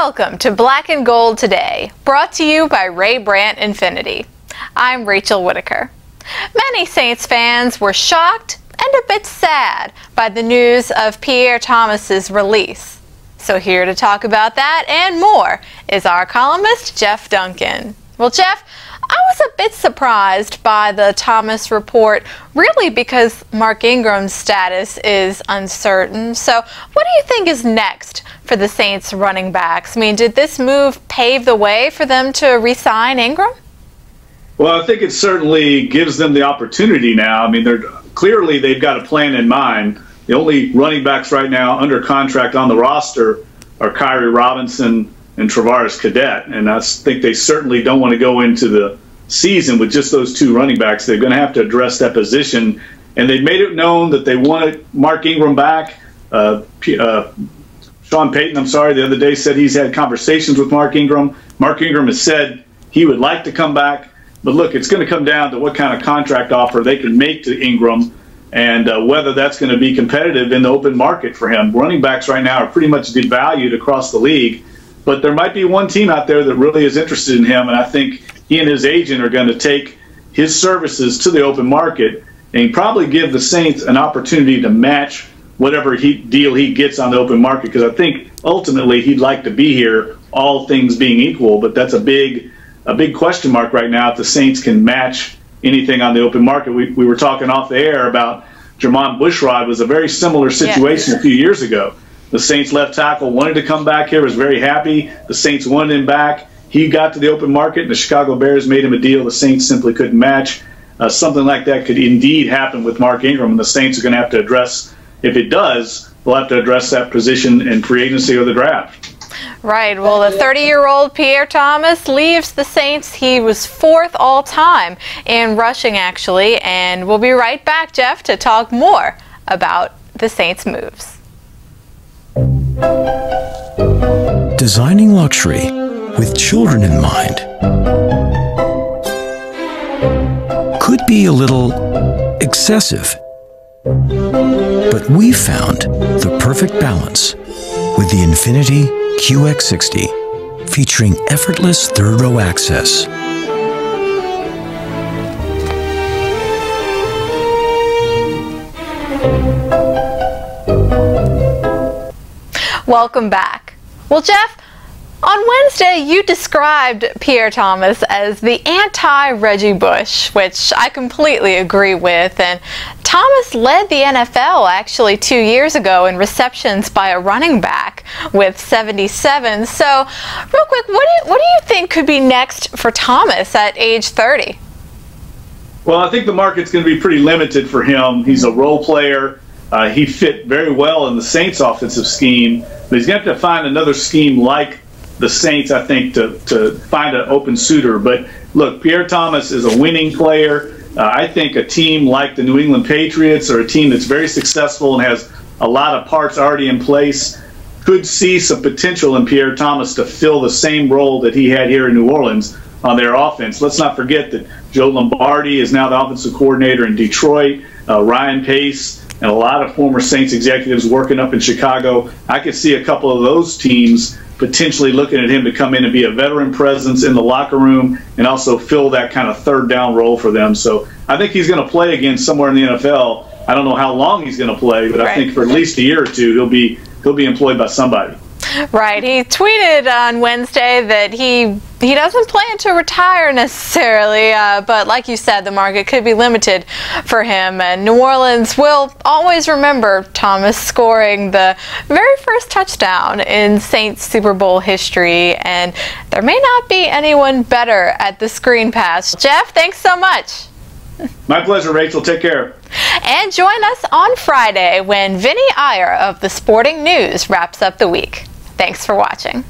Welcome to Black and Gold Today, brought to you by Ray Brandt Infinity. I'm Rachel Whittaker. Many Saints fans were shocked and a bit sad by the news of Pierre Thomas's release. So here to talk about that and more is our columnist, Jeff Duncan. Well, Jeff, I was a bit surprised by the Thomas report, really because Mark Ingram's status is uncertain. So what do you think is next for the Saints running backs? I mean, did this move pave the way for them to re-sign Ingram? Well, I think it certainly gives them the opportunity now. I mean, they've got a plan in mind. The only running backs right now under contract on the roster are Kyrie Robinson and Travaris Cadet, and I think they certainly don't want to go into the season with just those two running backs. They're going to have to address that position, and they made it known that they wanted Mark Ingram back. Sean Payton, the other day said he's had conversations with Mark Ingram. Mark Ingram has said he would like to come back, but look, it's going to come down to what kind of contract offer they can make to Ingram and whether that's going to be competitive in the open market for him. Running backs right now are pretty much devalued across the league, but there might be one team out there that really is interested in him, and I think he and his agent are going to take his services to the open market and probably give the Saints an opportunity to match whatever deal he gets on the open market, because I think ultimately he'd like to be here, all things being equal, but that's a big question mark right now if the Saints can match anything on the open market. We were talking off the air about Jermon Bushrod. Was a very similar situation a few years ago. The Saints left tackle wanted to come back here, was very happy. The Saints wanted him back. He got to the open market, and the Chicago Bears made him a deal the Saints simply couldn't match. Something like that could indeed happen with Mark Ingram, and the Saints are going to have to address, if it does, they'll have to address that position in free agency or the draft. Right. Well, the 30-year-old Pierre Thomas leaves the Saints. He was fourth all-time in rushing, actually, and we'll be right back, Jeff, to talk more about the Saints' moves. Designing luxury with children in mind could be a little excessive, but we found the perfect balance with the Infinity QX60, featuring effortless third-row access. Welcome back. Well, Jeff, on Wednesday, you described Pierre Thomas as the anti-Reggie Bush, which I completely agree with. And Thomas led the NFL actually 2 years ago in receptions by a running back with 77. So, real quick, what do you think could be next for Thomas at age 30? Well, I think the market's going to be pretty limited for him. He's a role player. He fit very well in the Saints' offensive scheme, but he's going to have to find another scheme like the Saints, I think, to find an open suitor. But look, Pierre Thomas is a winning player. I think a team like the New England Patriots, or a team that's very successful and has a lot of parts already in place, could see some potential in Pierre Thomas to fill the same role that he had here in New Orleans on their offense. Let's not forget that Joe Lombardi is now the offensive coordinator in Detroit, Ryan Pace, and a lot of former Saints executives working up in Chicago. I could see a couple of those teams potentially looking at him to come in and be a veteran presence in the locker room and also fill that kind of third down role for them. So I think he's going to play again somewhere in the NFL. I don't know how long he's going to play, but I think for at least a year or two he'll be employed by somebody. Right. He tweeted on Wednesday that he doesn't plan to retire necessarily, but like you said, the market could be limited for him. And New Orleans will always remember Thomas scoring the very first touchdown in Saints Super Bowl history, and there may not be anyone better at the screen pass. Jeff, thanks so much. My pleasure, Rachel. Take care. And join us on Friday when Vinny Iyer of the Sporting News wraps up the week. Thanks for watching.